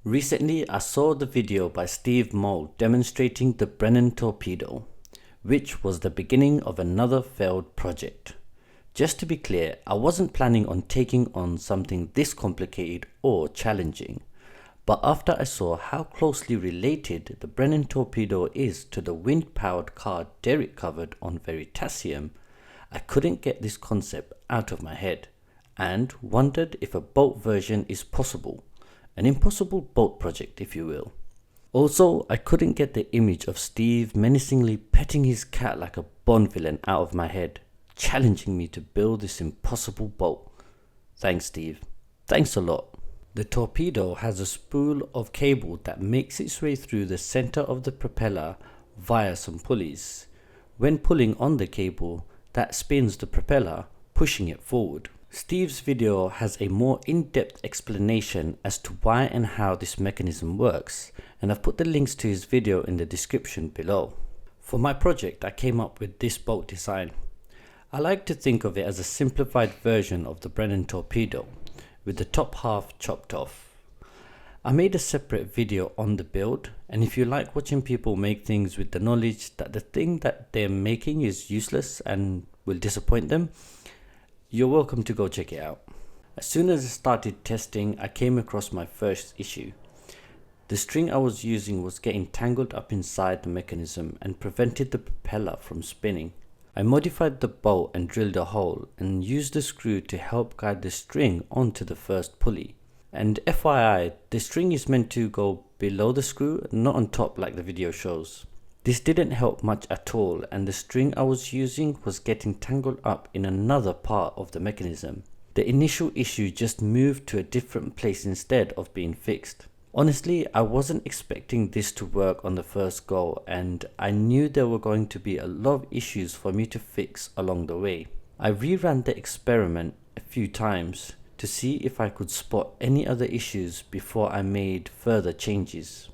Recently, I saw the video by Steve Mould demonstrating the Brennan Torpedo, which was the beginning of another failed project. Just to be clear, I wasn't planning on taking on something this complicated or challenging, but after I saw how closely related the Brennan Torpedo is to the wind-powered car Derek covered on Veritasium, I couldn't get this concept out of my head, and wondered if a boat version is possible. An impossible boat project, if you will. Also, I couldn't get the image of Steve menacingly petting his cat like a Bond villain out of my head, challenging me to build this impossible boat. Thanks, Steve. Thanks a lot. The torpedo has a spool of cable that makes its way through the center of the propeller via some pulleys. When pulling on the cable, that spins the propeller, pushing it forward. Steve's video has a more in-depth explanation as to why and how this mechanism works, and I've put the links to his video in the description below. For my project, I came up with this boat design. I like to think of it as a simplified version of the Brennan Torpedo, with the top half chopped off. I made a separate video on the build, and if you like watching people make things with the knowledge that the thing that they're making is useless and will disappoint them, you're welcome to go check it out. As soon as I started testing, I came across my first issue. The string I was using was getting tangled up inside the mechanism and prevented the propeller from spinning. I modified the boat and drilled a hole and used the screw to help guide the string onto the first pulley. And FYI, the string is meant to go below the screw, not on top like the video shows. This didn't help much at all, and the string I was using was getting tangled up in another part of the mechanism. The initial issue just moved to a different place instead of being fixed. Honestly, I wasn't expecting this to work on the first go, and I knew there were going to be a lot of issues for me to fix along the way. I reran the experiment a few times to see if I could spot any other issues before I made further changes.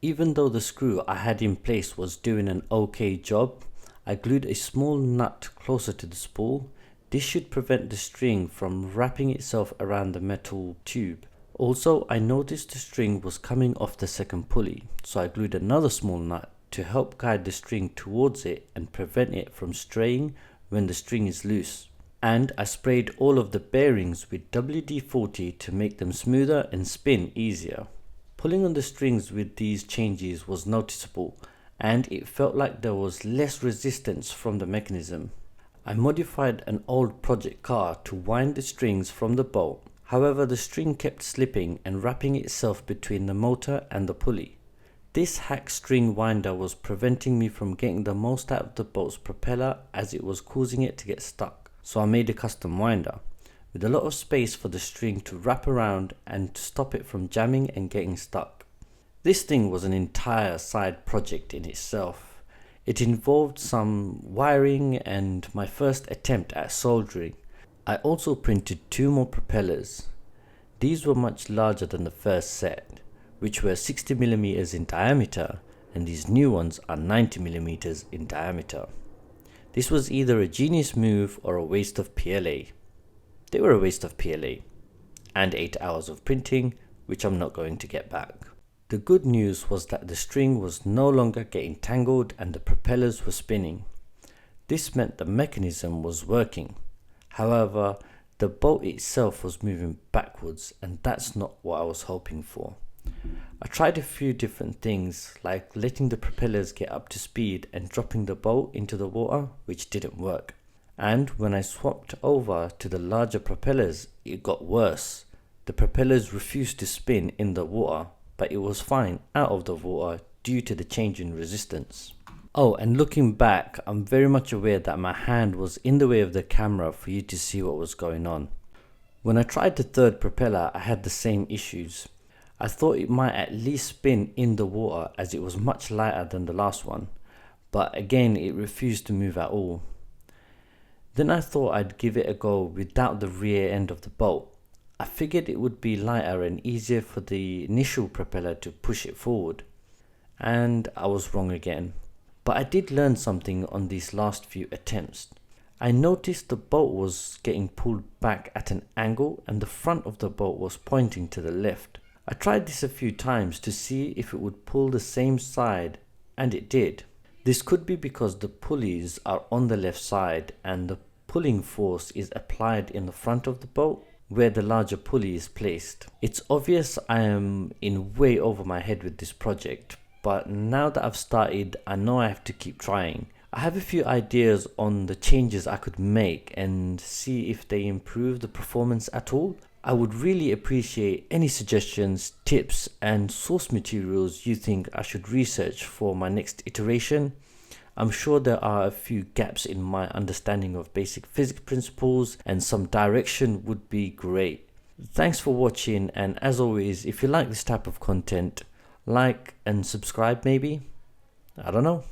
Even though the screw I had in place was doing an okay job, I glued a small nut closer to the spool. This should prevent the string from wrapping itself around the metal tube. Also, I noticed the string was coming off the second pulley, so I glued another small nut to help guide the string towards it and prevent it from straying when the string is loose. And I sprayed all of the bearings with WD-40 to make them smoother and spin easier. Pulling on the strings with these changes was noticeable, and it felt like there was less resistance from the mechanism. I modified an old project car to wind the strings from the boat. However, the string kept slipping and wrapping itself between the motor and the pulley. This hack string winder was preventing me from getting the most out of the boat's propeller, as it was causing it to get stuck. So I made a custom winder with a lot of space for the string to wrap around and to stop it from jamming and getting stuck. This thing was an entire side project in itself. It involved some wiring and my first attempt at soldering. I also printed 2 more propellers. These were much larger than the first set, which were 60mm in diameter, and these new ones are 90mm in diameter. This was either a genius move or a waste of PLA. They were a waste of PLA, and 8 hours of printing, which I'm not going to get back. The good news was that the string was no longer getting tangled and the propellers were spinning. This meant the mechanism was working. However, the boat itself was moving backwards, and that's not what I was hoping for. I tried a few different things, like letting the propellers get up to speed and dropping the boat into the water, which didn't work. And when I swapped over to the larger propellers, it got worse. The propellers refused to spin in the water, but it was fine out of the water due to the change in resistance. Oh, and looking back, I'm very much aware that my hand was in the way of the camera for you to see what was going on. When I tried the third propeller, I had the same issues. I thought it might at least spin in the water as it was much lighter than the last one, but again it refused to move at all. Then I thought I'd give it a go without the rear end of the boat. I figured it would be lighter and easier for the initial propeller to push it forward. And I was wrong again. But I did learn something on these last few attempts. I noticed the boat was getting pulled back at an angle and the front of the boat was pointing to the left. I tried this a few times to see if it would pull the same side, and it did. This could be because the pulleys are on the left side and the pulling force is applied in the front of the boat where the larger pulley is placed. It's obvious I am in way over my head with this project, but now that I've started, I know I have to keep trying. I have a few ideas on the changes I could make and see if they improve the performance at all. I would really appreciate any suggestions, tips, and source materials you think I should research for my next iteration. I'm sure there are a few gaps in my understanding of basic physics principles, and some direction would be great. Thanks for watching, and as always, if you like this type of content, like and subscribe maybe? I don't know.